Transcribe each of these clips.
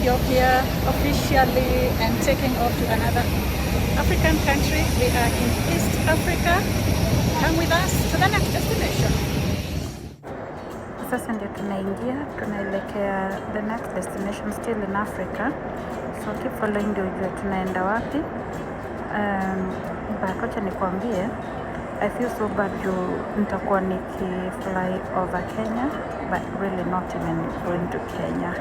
Ethiopia officially and taking off to another African country. We are in East Africa. Come with us to the next destination. Sasa ndio tunaelekea the next destination, still in Africa. So keep following ndio ujue tunaenda wapi. But wacha nikwambie, I feel so bad juu nitakuwa fly over Kenya, but really not even going to Kenya.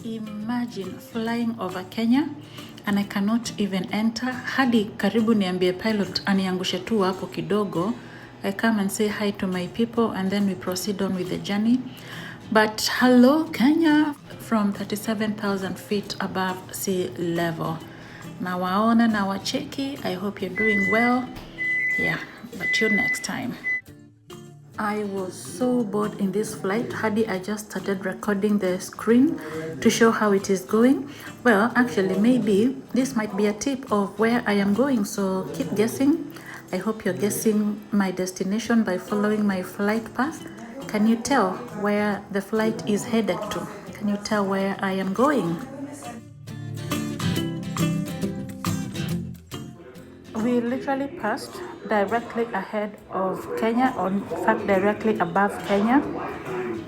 Imagine flying over Kenya and I cannot even enter. Hadi karibu niambie pilot aniangushe tu hapo kidogo. I come and say hi to my people and then we proceed on with the journey. But hello Kenya, from 37,000 feet above sea level. Nawaona na wacheki. I hope you're doing well. Yeah, but till next time. I was so bored in this flight. Hadi I just started recording the screen to show how it is going. Well, actually, maybe this might be a tip of where I am going, so keep guessing. I hope you're guessing my destination by following my flight path. Can you tell where the flight is headed to? Can you tell where I am going? We literally passed directly ahead of Kenya, or in fact directly above Kenya.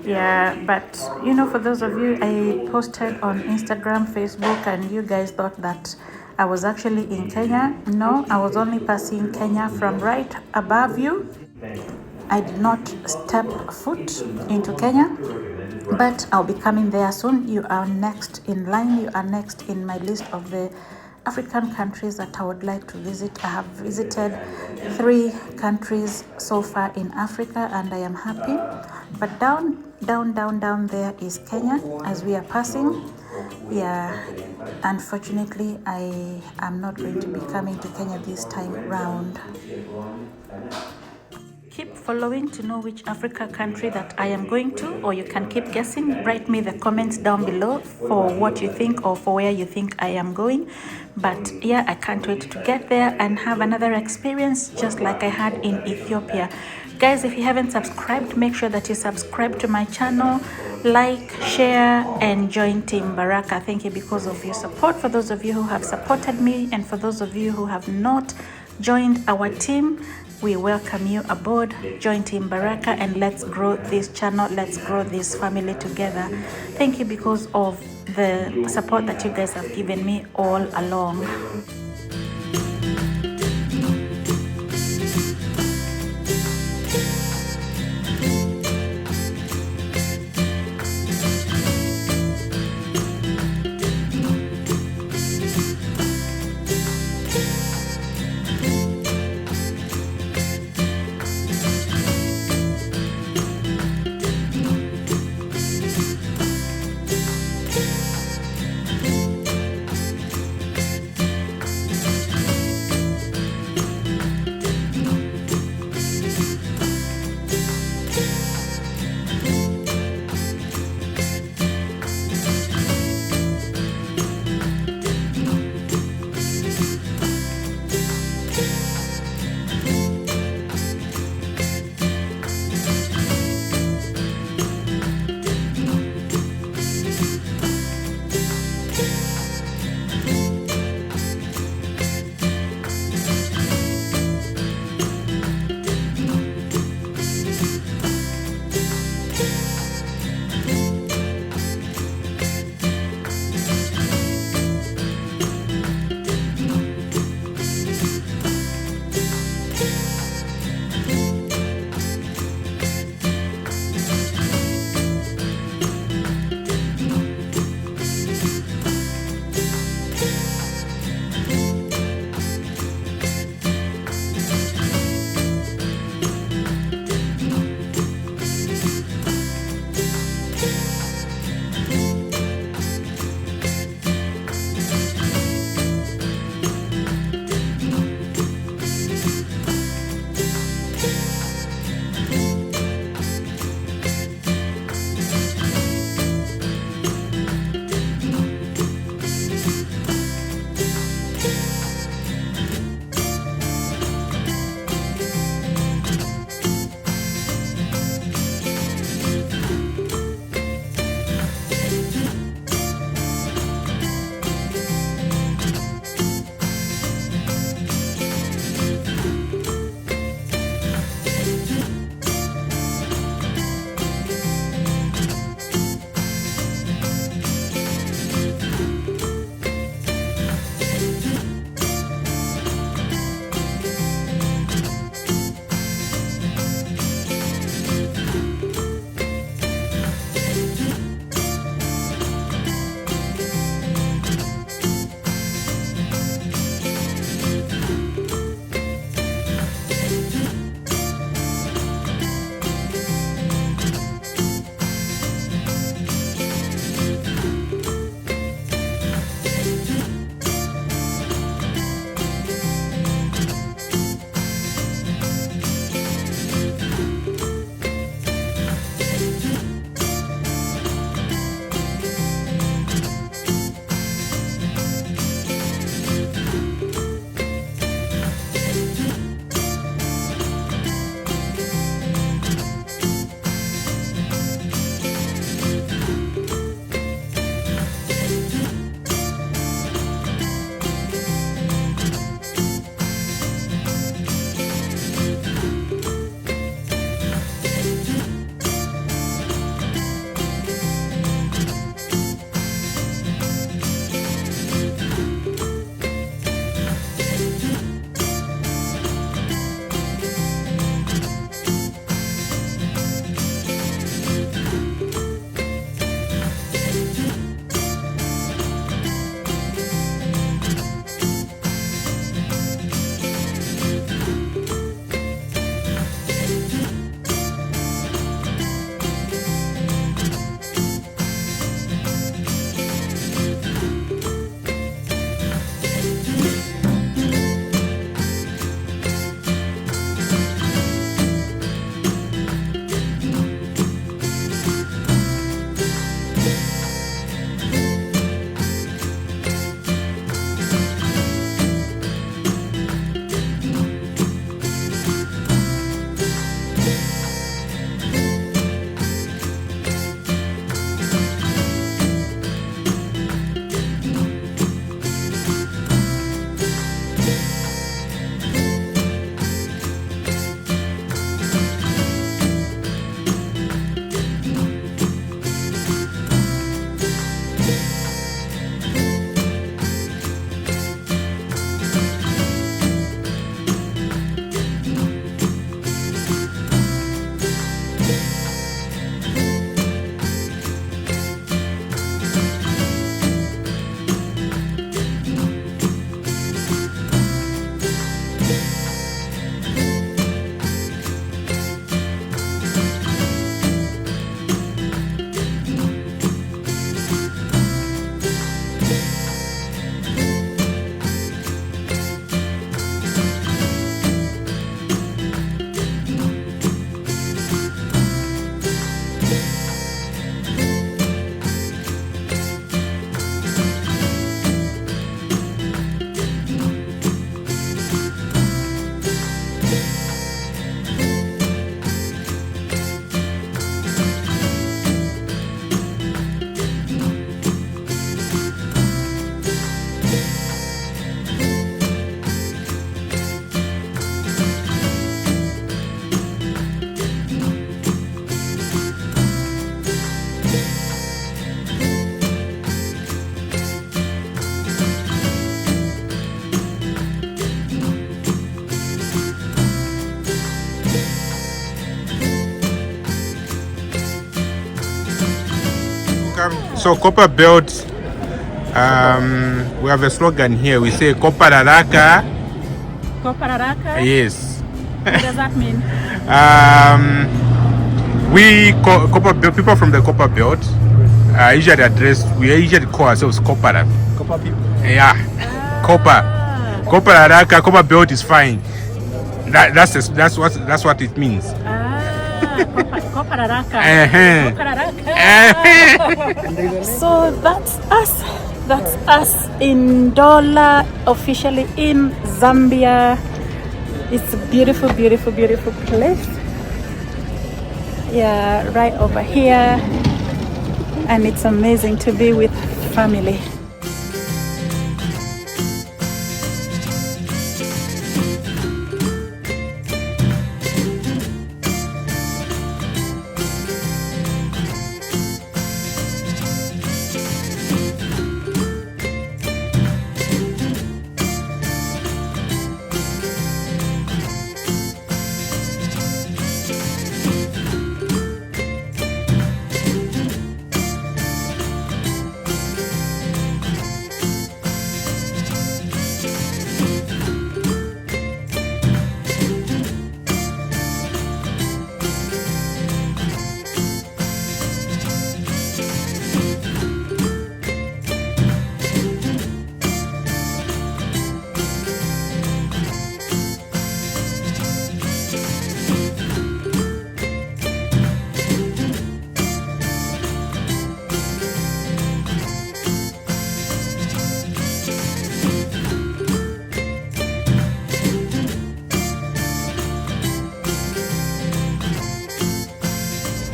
Yeah, but you know, for those of you, I posted on Instagram, Facebook, and you guys thought that I was actually in Kenya. No, I was only passing Kenya from right above you. I did not step foot into Kenya, but I'll be coming there soon. You are next in line. You are next in my list of the African countries that I would like to visit. I have visited 3 countries so far in Africa and I am happy. But down there is Kenya as we are passing. Yeah, unfortunately, I am not going to be coming to Kenya this time round. Keep following to know which Africa country that I am going to, or you can keep guessing. Write me the comments down below for what you think or for where you think I am going. But yeah, I can't wait to get there and have another experience just like I had in Ethiopia. Guys, if you haven't subscribed, make sure that you subscribe to my channel, like, share, and join Team Baraka. Thank you because of your support. For those of you who have supported me and for those of you who have not joined our team, we welcome you aboard. Join Team Baraka and let's grow this channel. Let's grow this family together. Thank you because of the support that you guys have given me all along. welcome. So Copper Belt, we have a slogan here. We say Copper Raraka. Copper Raraka? Yes. What does that mean? Copper Belt, people from the Copper Belt we usually call ourselves Copper. Copper people. Yeah. Copper. Copper Raraka, Copper Belt is fine. That's what it means. Copper Raraka. So that's us in Dola, officially in Zambia. It's a beautiful, beautiful, beautiful place. Yeah, right over here. And it's amazing to be with family.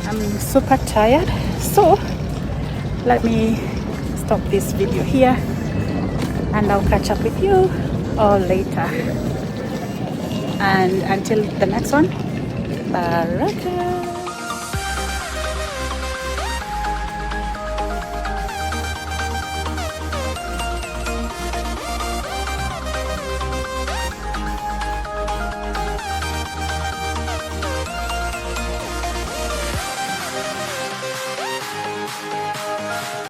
I'm super tired, so let me stop this video here and I'll catch up with you all later. And until the next one, Baraka.